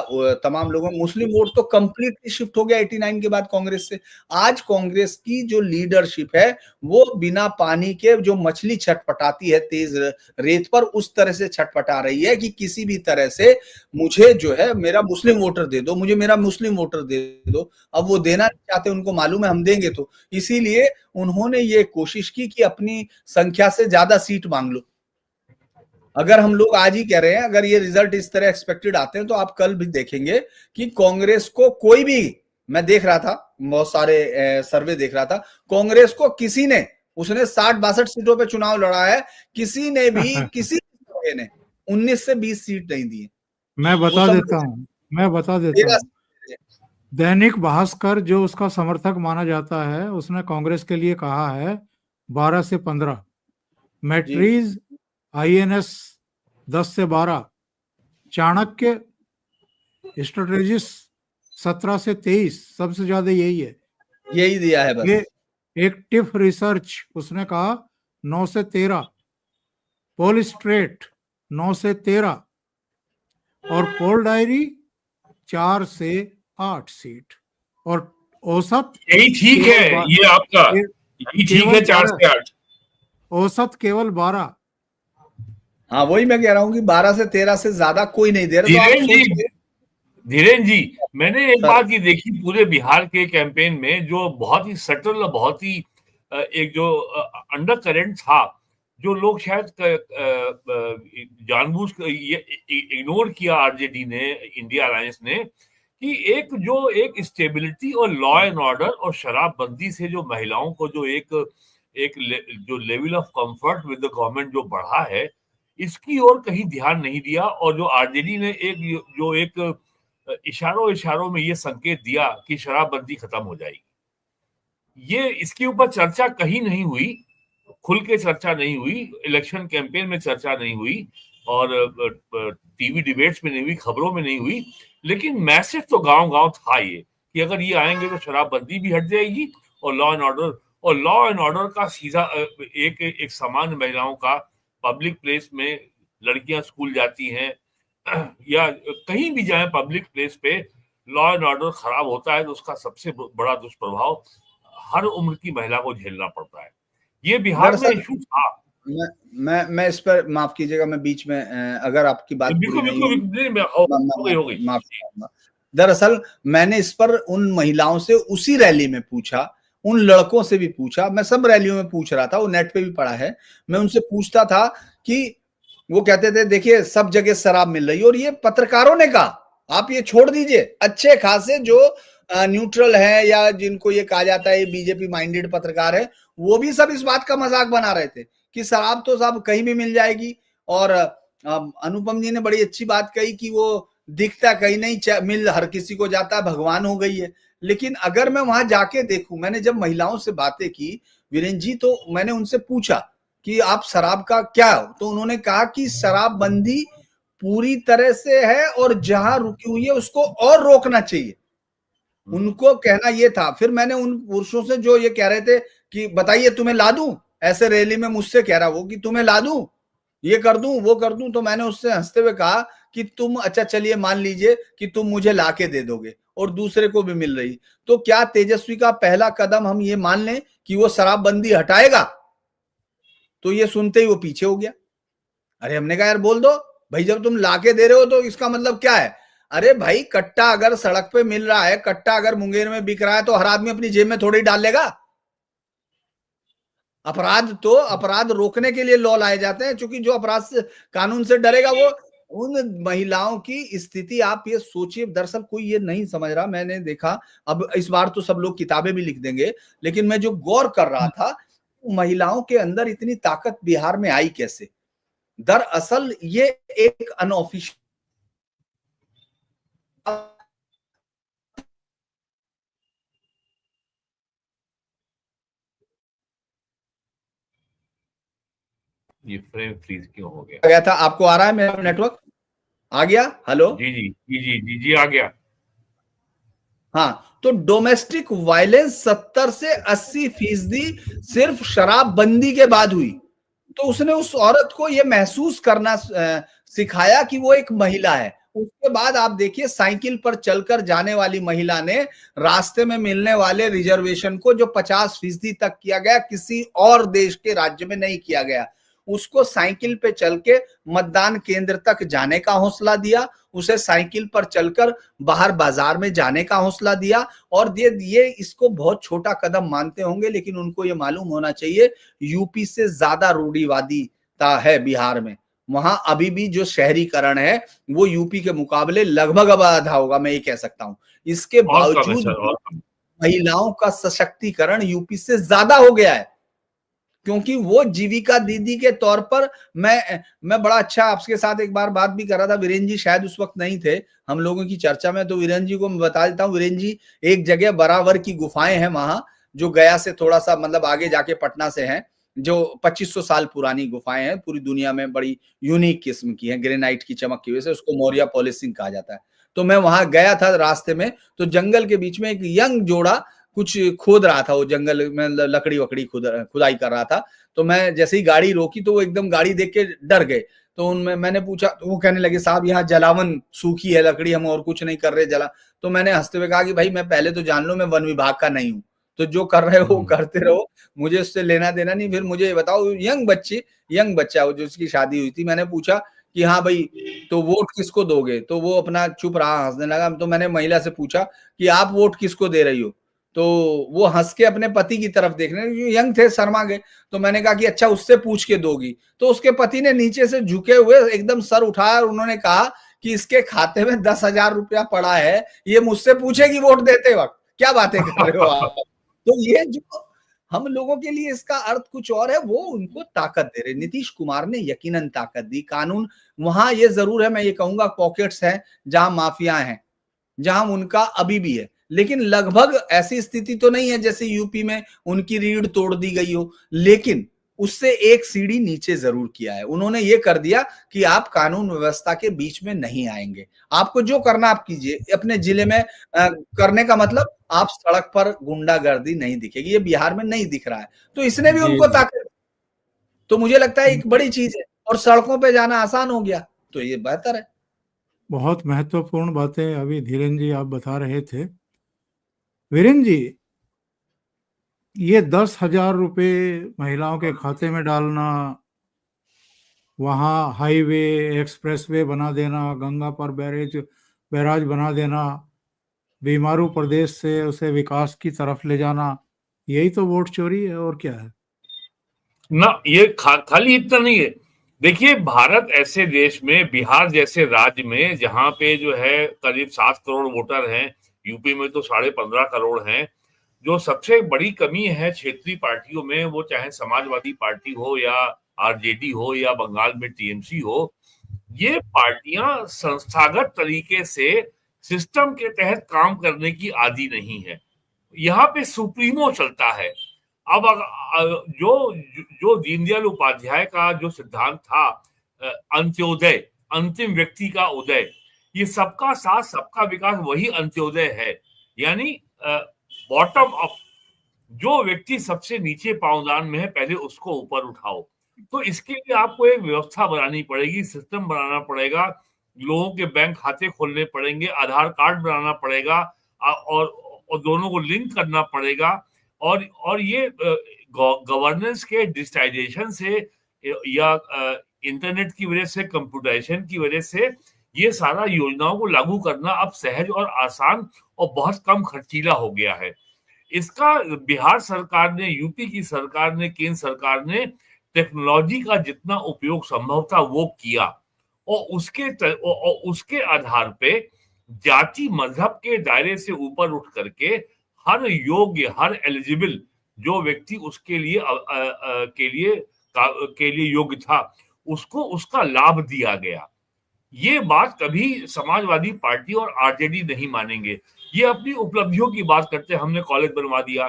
तमाम लोगों, मुस्लिम वोट तो कंप्लीटली शिफ्ट हो गया 89 के बाद कांग्रेस से। आज कांग्रेस की जो लीडरशिप है वो बिना पानी के जो मछली छटपटाती है तेज रेत पर, उस तरह से छटपटा रही है कि किसी भी तरह से मुझे जो है मेरा मुस्लिम वोटर दे दो, मुझे मेरा मुस्लिम वोटर दे दो। अब वो देना नहीं चाहते, उनको मालूम है हम देंगे तो, इसीलिए उन्होंने ये कोशिश की कि अपनी संख्या से ज्यादा सीट मांग लो। अगर हम लोग आज ही कह रहे हैं, अगर ये रिजल्ट इस तरह एक्सपेक्टेड आते हैं, तो आप कल भी देखेंगे कि कांग्रेस को कोई भी, मैं देख रहा था बहुत सारे सर्वे देख रहा था, कांग्रेस को किसी ने उसने 60-62 सीटों पे चुनाव लड़ा है, किसी ने भी किसी ने 19 से 20 सीट नहीं दी। मैं बता देता हूँ दैनिक भास्कर जो उसका समर्थक माना जाता है, उसने कांग्रेस के लिए कहा है 12 से 15, मैट्रीज INS 10 से 12, चाणक्य स्ट्रेटेजिस 17 से 23, सबसे ज्यादा यही है, यही दिया है बस। ये एक टिफ रिसर्च उसने कहा 9 से 13, पोल स्ट्रेट 9 से 13 और पोल डायरी 4 से 8 सीट और औसत यही ठीक है, ये आपका यही ठीक है, 4 से 8 औसत केवल 12। हाँ वही मैं कह रहा हूँ कि 12 से 13 से ज्यादा कोई नहीं दे रहा। धीरेन्द्र जी, मैंने एक बात ये देखी पूरे बिहार के कैंपेन में, जो बहुत ही सटल, बहुत ही एक जो अंडर करंट था, जो लोग शायद जानबूझ इग्नोर किया आरजेडी ने, इंडिया अलायंस ने, कि एक स्टेबिलिटी और लॉ एंड ऑर्डर और शराबबंदी से जो महिलाओं को जो जो level of comfort with the government जो बढ़ा है, इसकी ओर कहीं ध्यान नहीं दिया। और जो आरजेडी ने एक इशारों में ये संकेत दिया कि शराबबंदी खत्म हो जाएगी, ये इसके ऊपर चर्चा कहीं नहीं हुई, खुल के चर्चा नहीं हुई, इलेक्शन कैंपेन में चर्चा नहीं हुई और टीवी डिबेट्स में नहीं हुई, खबरों में नहीं हुई, लेकिन मैसेज तो गांव-गांव था ये कि अगर ये आएंगे तो शराबबंदी भी हट जाएगी और लॉ एंड ऑर्डर का सीधा एक सामान्य महिलाओं का पब्लिक प्लेस में, लड़कियां स्कूल जाती हैं या कहीं भी जाएं पब्लिक प्लेस पे, लॉ एंड ऑर्डर खराब होता है तो उसका सबसे बड़ा दुष्प्रभाव हर उम्र की महिला को झेलना पड़ता है। ये बिहार में इशू था। मैं इस पर माफ कीजिएगा, मैं बीच में अगर आपकी बात दरअसल मैंने इस पर उन महिलाओं से उसी रैली में पूछा, उन लड़कों से भी पूछा, मैं सब रैलियों में पूछ रहा था, वो नेट पे भी पड़ा है, मैं उनसे पूछता था कि वो कहते थे देखिए सब जगह शराब मिल रही है। और ये पत्रकारों ने कहा आप ये छोड़ दीजिए, अच्छे खासे जो न्यूट्रल है या जिनको ये कहा जाता है बीजेपी माइंडेड पत्रकार है, वो भी सब इस बात का मजाक बना रहे थे कि शराब तो सब कहीं भी मिल जाएगी। और अनुपम जी ने बड़ी अच्छी बात कही कि वो दिखता कहीं नहीं, मिल हर किसी को जाता है, भगवान हो गई है। लेकिन अगर मैं वहां जाके देखूं, मैंने जब महिलाओं से बातें की वीरेंद्र जी, तो मैंने उनसे पूछा कि आप शराब का क्या, तो उन्होंने कहा कि शराबबंदी पूरी तरह से है और जहां रुकी हुई है उसको और रोकना चाहिए, उनको कहना ये था। फिर मैंने उन पुरुषों से जो ये कह रहे थे कि बताइए तुम्हें ला दूं, ऐसे रैली में मुझसे कह रहा वो कि तुम्हें ला दूं, ये कर दूं, वो कर दूं, तो मैंने उससे हंसते हुए कहा कि तुम, अच्छा चलिए मान लीजिए कि तुम मुझे लाके दे दोगे और दूसरे को भी मिल रही, तो क्या तेजस्वी का पहला कदम हम ये मान लें कि वो शराबबंदी हटाएगा? तो ये सुनते ही वो पीछे हो गया। अरे हमने कहा यार बोल दो भाई, जब तुम लाके दे रहे हो तो इसका मतलब क्या है? अरे भाई कट्टा अगर सड़क पे मिल रहा है, कट्टा अगर मुंगेर में बिक रहा है, तो हर आदमी अपनी जेब में थोड़ी डाल लेगा। अपराध रोकने के लिए लॉ लाए जाते हैं, क्योंकि जो अपराध से कानून से डरेगा वो, उन महिलाओं की स्थिति आप ये सोचिए। दरअसल कोई ये नहीं समझ रहा, मैंने देखा, अब इस बार तो सब लोग किताबें भी लिख देंगे, लेकिन मैं जो गौर कर रहा था, महिलाओं के अंदर इतनी ताकत बिहार में आई कैसे? दरअसल ये एक अनऑफिशियल ये फ्रेम फ्रीज क्यों हो गया था? आपको आ रहा है मेरा नेटवर्क? आ गया? हेलो जी जी जी जी जी जी आ गया। हाँ, तो डोमेस्टिक वायलेंस 70 से 80% सिर्फ शराबबंदी के बाद हुई। तो उसने उस औरत को ये महसूस करना सिखाया कि वो एक महिला है। उसके बाद आप देखिए, साइकिल पर चलकर जाने वाली महिला ने रास्ते में मिलने वाले रिजर्वेशन को, जो 50% तक किया गया, किसी और देश के राज्य में नहीं किया गया, उसको साइकिल पे चल के मतदान केंद्र तक जाने का हौसला दिया, उसे साइकिल पर चलकर बाहर बाजार में जाने का हौसला दिया। और ये इसको बहुत छोटा कदम मानते होंगे, लेकिन उनको ये मालूम होना चाहिए यूपी से ज्यादा रूढ़िवादिता है बिहार में। वहां अभी भी जो शहरीकरण है वो यूपी के मुकाबले लगभग अब आधा होगा, मैं ये कह सकता हूं। इसके बावजूद महिलाओं का सशक्तिकरण यूपी से ज्यादा हो गया है। क्योंकि वो जीविका दीदी के तौर पर मैं बड़ा अच्छा आपके साथ एक बार बात भी कर रहा था। वीरेंद्र जी शायद उस वक्त नहीं थे हम लोगों की चर्चा में, तो वीरेंद्र जी को मैं बता देता हूँ। वीरेंद्र जी, एक जगह बराबर की गुफाएं हैं वहां, जो गया से थोड़ा सा मतलब आगे जाके पटना से हैं, जो 2500 साल पुरानी गुफाएं हैं, पूरी दुनिया में बड़ी यूनिक किस्म की हैं, ग्रेनाइट की चमक की वजह से उसको मौर्या पॉलिशिंग कहा जाता है। तो मैं वहां गया था रास्ते में, तो जंगल के बीच में एक यंग जोड़ा कुछ खोद रहा था, वो जंगल में लकड़ी वकड़ी खुदाई कर रहा था। तो मैं जैसे ही गाड़ी रोकी तो वो एकदम गाड़ी देख के डर गए। तो उनमें मैंने पूछा, तो वो कहने लगे साहब यहाँ जलावन सूखी है लकड़ी, हम और कुछ नहीं कर रहे जला। तो मैंने हंसते हुए कहा कि भाई मैं पहले तो जान लो मैं वन विभाग का नहीं हूँ, तो जो कर रहे हो करते रहो, मुझे उससे लेना देना नहीं। फिर मुझे बताओ, यंग बच्चा जो उसकी शादी हुई थी, मैंने पूछा कि हाँ भाई तो वोट किसको दोगे, तो वो अपना चुप रहा, हंसने लगा। तो मैंने महिला से पूछा कि आप वोट किसको दे रही हो, तो वो हंस के अपने पति की तरफ देखने, यंग थे, शर्मा गए। तो मैंने कहा कि अच्छा उससे पूछ के दोगी, तो उसके पति ने नीचे से झुके हुए एकदम सर उठाया और उन्होंने कहा कि इसके खाते में 10,000 रुपया पड़ा है, ये मुझसे पूछेगी वोट देते वक्त, क्या बातें कर रहे हो आप। तो ये जो हम लोगों के लिए इसका अर्थ कुछ और है, वो उनको ताकत दे रहे। नीतीश कुमार ने यकीनन ताकत दी। कानून वहां ये जरूर है, मैं ये कहूंगा पॉकेट्स हैं जहां माफिया हैं, जहां उनका अभी भी है, लेकिन लगभग ऐसी स्थिति तो नहीं है जैसे यूपी में उनकी रीढ़ तोड़ दी गई हो, लेकिन उससे एक सीढ़ी नीचे जरूर किया है। उन्होंने ये कर दिया कि आप कानून व्यवस्था के बीच में नहीं आएंगे, आपको जो करना आप कीजिए अपने जिले में। करने का मतलब आप सड़क पर गुंडागर्दी नहीं दिखेगी, ये बिहार में नहीं दिख रहा है, तो इसने भी उनको ताकत। तो मुझे लगता है एक बड़ी चीज है, और सड़कों पे जाना आसान हो गया, तो ये बेहतर है। बहुत महत्वपूर्ण बातें अभी धीरेन्द्र जी आप बता रहे थे। वीरेंद्र जी, ये 10,000 रुपये महिलाओं के खाते में डालना, वहाँ हाईवे एक्सप्रेसवे बना देना, गंगा पर बैराज बना देना, बीमारू प्रदेश से उसे विकास की तरफ ले जाना, यही तो वोट चोरी है, और क्या है ना। ये खाली इतना नहीं है। देखिए, भारत ऐसे देश में, बिहार जैसे राज्य में, जहां पे जो है करीब 7 करोड़ वोटर हैं, यूपी में तो 15.5 करोड़ हैं, जो सबसे बड़ी कमी है क्षेत्रीय पार्टियों में, वो चाहे समाजवादी पार्टी हो या आरजेडी हो या बंगाल में टीएमसी हो, ये पार्टियां संस्थागत तरीके से सिस्टम के तहत काम करने की आदी नहीं है। यहाँ पे सुप्रीमो चलता है। अब जो जो दीनदयाल उपाध्याय का जो सिद्धांत था, अंत्योदय, अंतिम व्यक्ति का उदय, ये सबका साथ सबका विकास वही अंत्योदय है। यानी बॉटम अप, जो व्यक्ति सबसे नीचे पावदान में है पहले उसको ऊपर उठाओ। तो इसके लिए आपको एक व्यवस्था बनानी पड़ेगी, सिस्टम बनाना पड़ेगा, लोगों के बैंक खाते खोलने पड़ेंगे, आधार कार्ड बनाना पड़ेगा, और दोनों को लिंक करना पड़ेगा। और ये गवर्नेंस के डिजिटाइजेशन से या इंटरनेट की वजह से, कंप्यूटराइजेशन की वजह से ये सारा योजनाओं को लागू करना अब सहज और आसान और बहुत कम खर्चीला हो गया है। इसका बिहार सरकार ने, यूपी की सरकार ने, केंद्र सरकार ने टेक्नोलॉजी का जितना उपयोग संभव था वो किया, और उसके आधार पे जाति मजहब के दायरे से ऊपर उठ करके हर योग्य, हर एलिजिबल जो व्यक्ति उसके लिए योग्य था, उसको उसका लाभ दिया गया। ये बात कभी समाजवादी पार्टी और आरजेडी नहीं मानेंगे। ये अपनी उपलब्धियों की बात करते हैं, हमने कॉलेज बनवा दिया।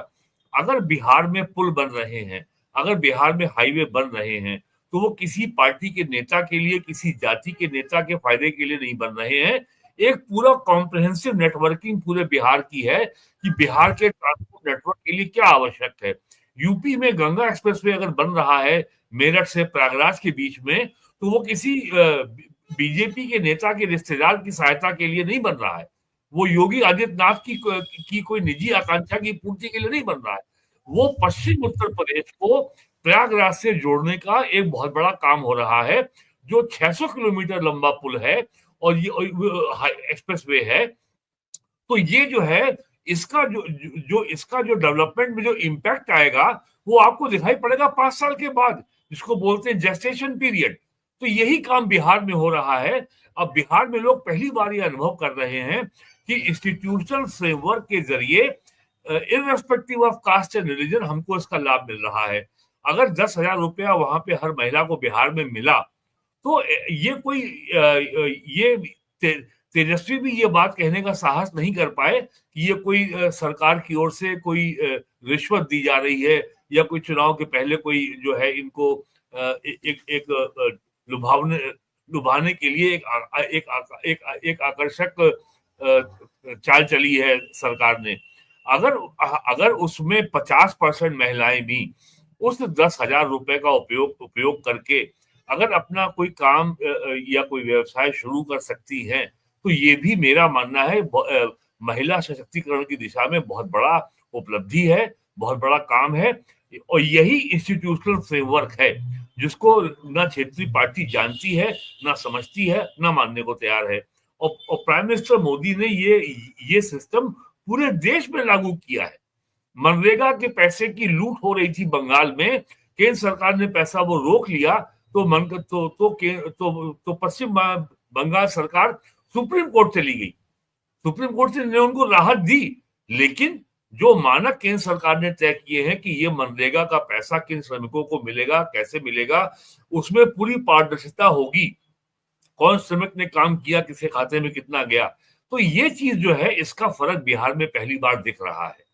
अगर बिहार में पुल बन रहे हैं, अगर बिहार में हाईवे बन रहे हैं, तो वो किसी पार्टी के नेता के लिए, किसी जाति के नेता के फायदे के लिए नहीं बन रहे हैं। एक पूरा कॉम्प्रिहेंसिव नेटवर्किंग पूरे बिहार की है कि बिहार के ट्रांसपोर्ट नेटवर्क के लिए क्या आवश्यक है। यूपी में गंगा एक्सप्रेसवे अगर बन रहा है मेरठ से प्रयागराज के बीच में, तो वो किसी बीजेपी के नेता के रिश्तेदार की सहायता के लिए नहीं बन रहा है, वो योगी आदित्यनाथ की कोई निजी आकांक्षा की पूर्ति के लिए नहीं बन रहा है। वो पश्चिम उत्तर प्रदेश को प्रयागराज से जोड़ने का एक बहुत बड़ा काम हो रहा है, जो 600 किलोमीटर लंबा पुल है और ये एक्सप्रेसवे है। तो ये जो है, इसका जो डेवलपमेंट में जो इम्पैक्ट आएगा वो आपको दिखाई पड़ेगा 5 साल के बाद, जिसको बोलते हैं जेस्टेशन पीरियड। तो यही काम बिहार में हो रहा है। अब बिहार में लोग पहली बार ये अनुभव कर रहे हैं कि इंस्टीट्यूशनल फ्रेमवर्क के जरिए irrespective of caste and religion हमको इसका लाभ मिल रहा है। अगर 10,000 रुपया वहां पे हर महिला को बिहार में मिला तो ये कोई ये तेजस्वी भी ये बात कहने का साहस नहीं कर पाए कि ये कोई सरकार की ओर से कोई रिश्वत दी जा रही है या कोई चुनाव के पहले कोई जो है इनको एक लुभाने के लिए एक आकर्षक चाल चली है सरकार ने। अगर उसमें 50% महिलाएं भी उस 10,000 रुपए का उपयोग करके अगर अपना कोई काम या कोई व्यवसाय शुरू कर सकती हैं तो ये भी मेरा मानना है महिला सशक्तिकरण की दिशा में बहुत बड़ा उपलब्धि है, बहुत बड़ा काम है। और यही इंस्टीट्यूशनल फ्रेमवर्क है जिसको ना क्षेत्रीय पार्टी जानती है, ना समझती है, ना मानने को तैयार है। और प्राइम मिनिस्टर मोदी ने ये सिस्टम पूरे देश में लागू किया है। मनरेगा के पैसे की लूट हो रही थी बंगाल में, केंद्र सरकार ने पैसा वो रोक लिया तो पश्चिम बंगाल सरकार सुप्रीम कोर्ट चली गई। सुप्रीम कोर्ट ने उनको राहत दी, लेकिन जो मानक केंद्र सरकार ने तय किए हैं कि ये मनरेगा का पैसा किन श्रमिकों को मिलेगा, कैसे मिलेगा, उसमें पूरी पारदर्शिता होगी। कौन श्रमिक ने काम किया, किसके खाते में कितना गया, तो ये चीज जो है इसका फर्क बिहार में पहली बार दिख रहा है।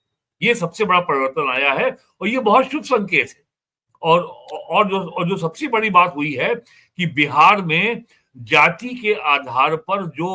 ये सबसे बड़ा परिवर्तन आया है और ये बहुत शुभ संकेत है। और जो सबसे बड़ी बात हुई है कि बिहार में जाति के आधार पर जो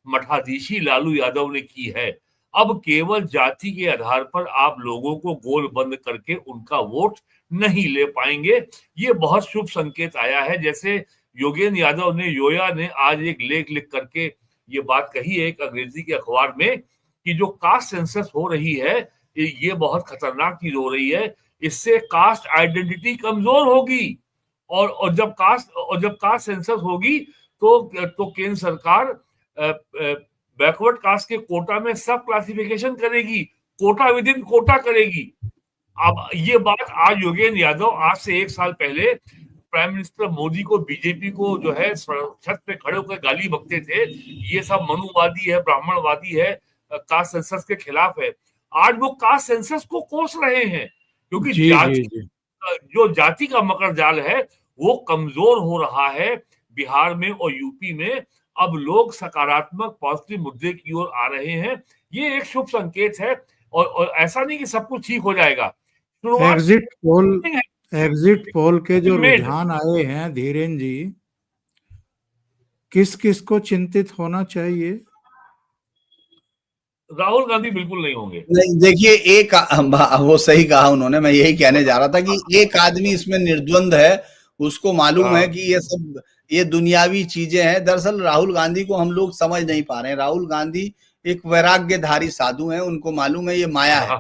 मठाधीशी लालू यादव ने की है, अब केवल जाति के आधार पर आप लोगों को गोल बंद करके उनका वोट नहीं ले पाएंगे। ये बहुत शुभ संकेत आया है। जैसे योगेंद्र यादव ने, योया ने आज एक लेख लिख करके ये बात कही है एक अंग्रेजी के अखबार में कि जो कास्ट सेंसस हो रही है ये बहुत खतरनाक चीज हो रही है। इससे कास्ट आइडेंटिटी कमजोर होगी और जब कास्ट सेंसस होगी तो केंद्र सरकार बैकवर्ड कास्ट के कोटा में सब क्लासिफिकेशन करेगी, कोटा विद इन कोटा करेगी। अब ये बात आज योगेंद्र यादव आज से 1 साल पहले प्राइम मिनिस्टर मोदी को, बीजेपी को जो है छत पे खड़े होकर गाली बकते थे, ये सब मनुवादी है, ब्राह्मणवादी है, कास्ट सेंसस के खिलाफ है। आज वो कास्ट सेंसस को कोस रहे हैं क्योंकि जो जाति का मकर जाल है वो कमजोर हो रहा है बिहार में और यूपी में। अब लोग सकारात्मक पॉजिटिव मुद्दे की ओर आ रहे हैं। ये एक शुभ संकेत है और ऐसा नहीं कि सब कुछ ठीक हो जाएगा। एग्जिट पोल के जो रुझान आए हैं धीरेन्द्र जी, किस किस को चिंतित होना चाहिए? राहुल गांधी बिल्कुल नहीं होंगे। नहीं, देखिए एक वो सही कहा उन्होंने, मैं यही कहने जा रहा था कि एक आदमी इसमें निर्द्वंद है, उसको मालूम है कि ये दुनियावी चीजें हैं। दरअसल राहुल गांधी को हम लोग समझ नहीं पा रहे हैं। राहुल गांधी एक वैराग्यधारी साधु हैं, उनको मालूम है ये माया है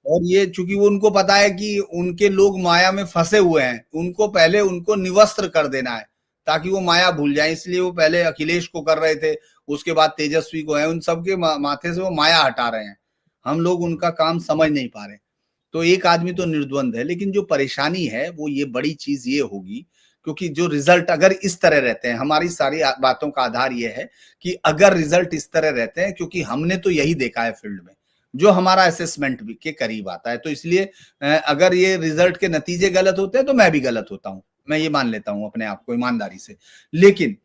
और ये चूंकि वो उनको पता है कि उनके लोग माया में फंसे हुए हैं, उनको पहले उनको निवस्त्र कर देना है ताकि वो माया भूल जाए। इसलिए वो पहले अखिलेश को कर रहे थे, उसके बाद तेजस्वी को है, उन सबके माथे से वो माया हटा रहे हैं। हम लोग उनका काम समझ नहीं पा रहे। तो एक आदमी तो निर्द्वंद है, लेकिन जो परेशानी है वो ये बड़ी चीज ये होगी क्योंकि जो रिजल्ट अगर इस तरह रहते हैं, हमारी सारी बातों का आधार ये है कि अगर रिजल्ट इस तरह रहते हैं, क्योंकि हमने तो यही देखा है फील्ड में जो हमारा असेसमेंट भी के करीब आता है, तो इसलिए अगर ये रिजल्ट के नतीजे गलत होते हैं तो मैं भी गलत होता हूं, मैं ये मान लेता हूं अपने आप को ईमानदारी से। लेकिन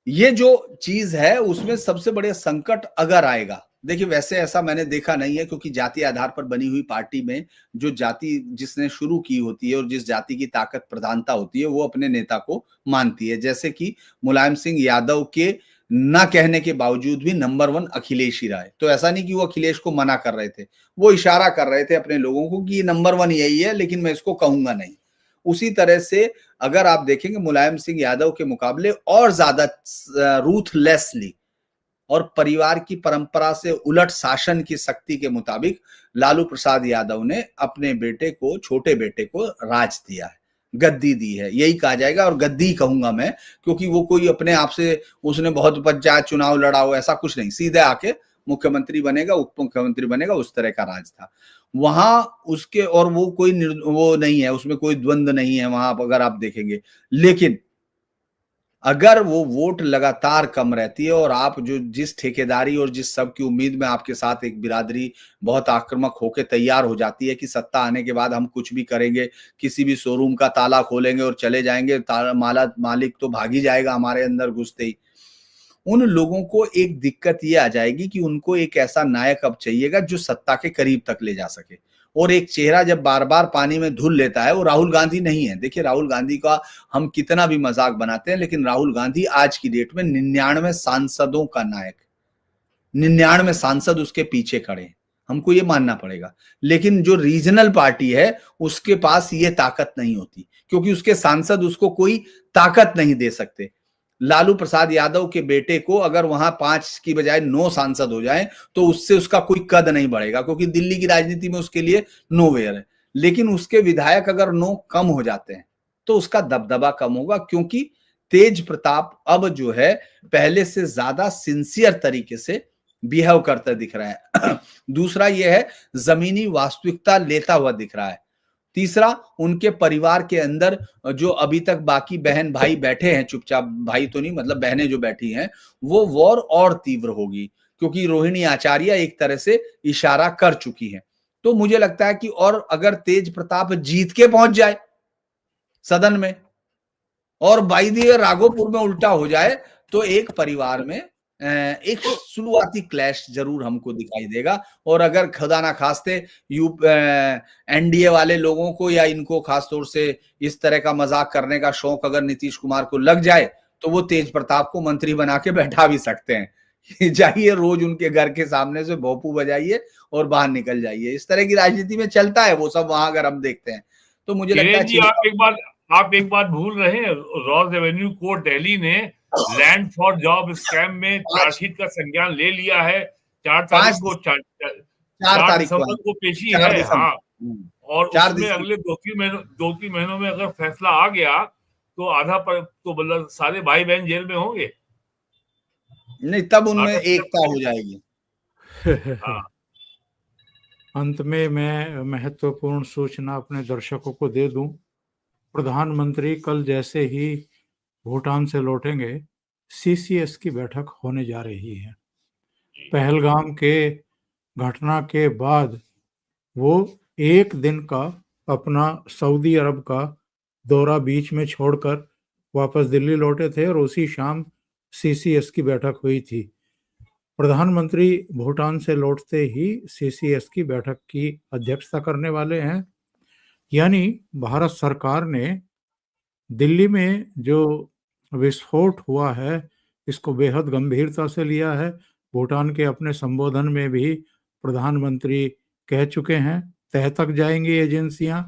ये जो चीज है उसमें सबसे बड़े संकट अगर आएगा, देखिए वैसे ऐसा मैंने देखा नहीं है क्योंकि जाति आधार पर बनी हुई पार्टी में जो जाति जिसने शुरू की होती है और जिस जाति की ताकत प्रधानता होती है वो अपने नेता को मानती है। जैसे कि मुलायम सिंह यादव के ना कहने के बावजूद भी नंबर 1 अखिलेश ही रहा है। तो ऐसा नहीं कि वो अखिलेश को मना कर रहे थे, वो इशारा कर रहे थे अपने लोगों को कि ये नंबर 1 यही है, लेकिन मैं इसको कहूंगा नहीं। उसी तरह से अगर आप देखेंगे मुलायम सिंह यादव के मुकाबले और ज्यादा रूथलेसली और परिवार की परंपरा से उलट शासन की शक्ति के मुताबिक लालू प्रसाद यादव ने अपने बेटे को, छोटे बेटे को राज दिया है, गद्दी दी है, यही कहा जाएगा। और गद्दी कहूंगा मैं क्योंकि वो कोई अपने आप से उसने बहुत पंचायत चुनाव लड़ा हो ऐसा कुछ नहीं, सीधे आके मुख्यमंत्री बनेगा, उप मुख्यमंत्री बनेगा, उस तरह का राज था वहां उसके। और वो कोई वो नहीं है, उसमें कोई द्वंद्व नहीं है वहां अगर आप देखेंगे। लेकिन अगर वो वोट लगातार कम रहती है और आप जो जिस ठेकेदारी और जिस सब की उम्मीद में आपके साथ एक बिरादरी बहुत आक्रामक होकर तैयार हो जाती है कि सत्ता आने के बाद हम कुछ भी करेंगे, किसी भी शोरूम का ताला खोलेंगे और चले जाएंगे, मालिक तो भाग ही जाएगा हमारे अंदर घुसते ही। उन लोगों को एक दिक्कत ये आ जाएगी कि उनको एक ऐसा नायक अब चाहिएगा जो सत्ता के करीब तक ले जा सके। और एक चेहरा जब बार बार पानी में धुल लेता है, वो राहुल गांधी नहीं है। देखिए, राहुल गांधी का हम कितना भी मजाक बनाते हैं, लेकिन राहुल गांधी आज की डेट में 99 सांसदों का नायक, 99 सांसद उसके पीछे खड़े हैं, हमको ये मानना पड़ेगा। लेकिन जो रीजनल पार्टी है उसके पास ये ताकत नहीं होती, क्योंकि उसके सांसद उसको कोई ताकत नहीं दे सकते। लालू प्रसाद यादव के बेटे को अगर वहां 5 की बजाय 9 सांसद हो जाए तो उससे उसका कोई कद नहीं बढ़ेगा, क्योंकि दिल्ली की राजनीति में उसके लिए नोवेयर है। लेकिन उसके विधायक अगर 9 कम हो जाते हैं तो उसका दबदबा कम होगा, क्योंकि तेज प्रताप अब जो है पहले से ज्यादा सिंसियर तरीके से बिहेव करता दिख रहा है। दूसरा यह है, जमीनी वास्तविकता लेता हुआ दिख रहा है। तीसरा, उनके परिवार के अंदर जो अभी तक बाकी बहन भाई बैठे हैं चुपचाप, भाई तो नहीं मतलब बहनें जो बैठी हैं, वो वॉर और तीव्र होगी, क्योंकि रोहिणी आचार्य एक तरह से इशारा कर चुकी है। तो मुझे लगता है कि और अगर तेज प्रताप जीत के पहुंच जाए सदन में और बाई दी राघोपुर में उल्टा हो जाए तो एक परिवार में एक शुरुआती क्लैश जरूर हमको दिखाई देगा। और अगर खुदा ना खास्ते एनडीए वाले लोगों को या इनको खासतौर से इस तरह का मजाक करने का शौक अगर नीतीश कुमार को लग जाए तो वो तेज प्रताप को मंत्री बना के बैठा भी सकते हैं। जाइए रोज उनके घर के सामने से भोपू बजाइए और बाहर निकल जाइए। इस तरह की राजनीति में चलता है वो सब वहां, अगर हम देखते हैं तो मुझे लगता है आप एक बात भूल रहे हैं, रॉस एवेन्यू कोर्ट दिल्ली ने लैंड फॉर जॉब स्कैम में चार्जशीट का संज्ञान ले लिया है। 4 दिसंबर को पेशी है। हाँ, और उसमें अगले 2-3 महीनों में अगर फैसला आ गया तो आधा पर तो मतलब सारे भाई बहन जेल में होंगे। नहीं, तब उनमें एकता हो जाएगी। हाँ। अंत में मैं महत्वपूर्ण सूचना अपने दर्शकों को दे दूं। प्रधानमंत्री कल जैसे ही भूटान से लौटेंगे, सीसीएस की बैठक होने जा रही है। पहलगाम के घटना के बाद वो एक दिन का अपना सऊदी अरब का दौरा बीच में छोड़कर वापस दिल्ली लौटे थे और उसी शाम सीसीएस की बैठक हुई थी। प्रधानमंत्री भूटान से लौटते ही सीसीएस की बैठक की अध्यक्षता करने वाले हैं। यानी भारत सरकार ने दिल्ली में जो विस्फोट हुआ है इसको बेहद गंभीरता से लिया है। भूटान के अपने संबोधन में भी प्रधानमंत्री कह चुके हैं, तह तक जाएंगी एजेंसियां,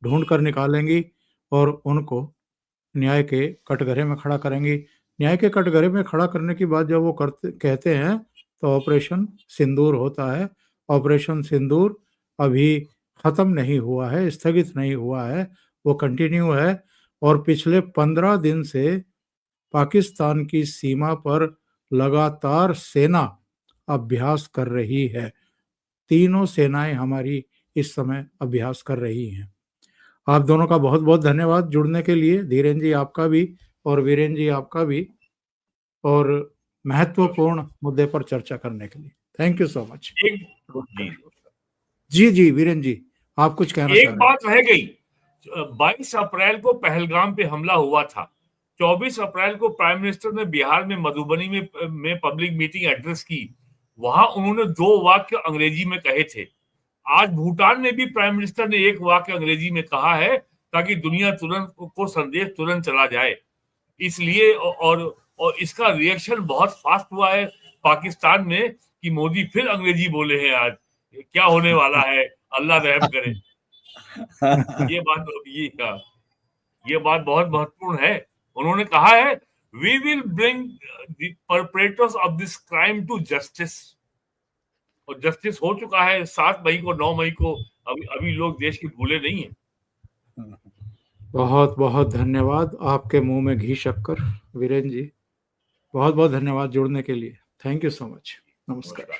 ढूंढ कर निकालेंगी और उनको न्याय के कटघरे में खड़ा करेंगी। न्याय के कटघरे में खड़ा करने की बात जब वो कहते हैं तो ऑपरेशन सिंदूर होता है। ऑपरेशन सिंदूर अभी खत्म नहीं हुआ है, स्थगित नहीं हुआ है, वो कंटिन्यू है। और पिछले 15 दिन से पाकिस्तान की सीमा पर लगातार सेना अभ्यास कर रही है। तीनों सेनाएं हमारी इस समय अभ्यास कर रही हैं। आप दोनों का बहुत बहुत धन्यवाद जुड़ने के लिए, धीरेन जी आपका भी और वीरेन जी आपका भी, और महत्वपूर्ण मुद्दे पर चर्चा करने के लिए थैंक यू सो मच। जी वीरेन जी, आप कुछ कहना चाह रहे हैं? एक बात रह गई, 22 अप्रैल को पहलगाम पे हमला हुआ था। 24 अप्रैल को प्राइम मिनिस्टर ने बिहार में मधुबनी में पब्लिक मीटिंग एड्रेस की। वहां उन्होंने 2 वाक्य अंग्रेजी में कहे थे। आज भूटान में भी प्राइम मिनिस्टर ने 1 वाक्य अंग्रेजी में कहा है, ताकि दुनिया तुरंत को संदेश तुरंत चला जाए। इसलिए और इसका रिएक्शन बहुत फास्ट हुआ है पाकिस्तान में कि मोदी फिर अंग्रेजी बोले हैं। आज क्या होने वाला है, अल्लाह रहम करे। ये बात बहुत महत्वपूर्ण है। उन्होंने कहा है, we will bring the perpetrators of this crime to justice. और जस्टिस हो चुका है 7 मई को, 9 मई को। अभी लोग देश के भूले नहीं है। बहुत बहुत धन्यवाद, आपके मुंह में घी शक्कर वीरेन जी। बहुत बहुत धन्यवाद जुड़ने के लिए। Thank you so much. नमस्कार।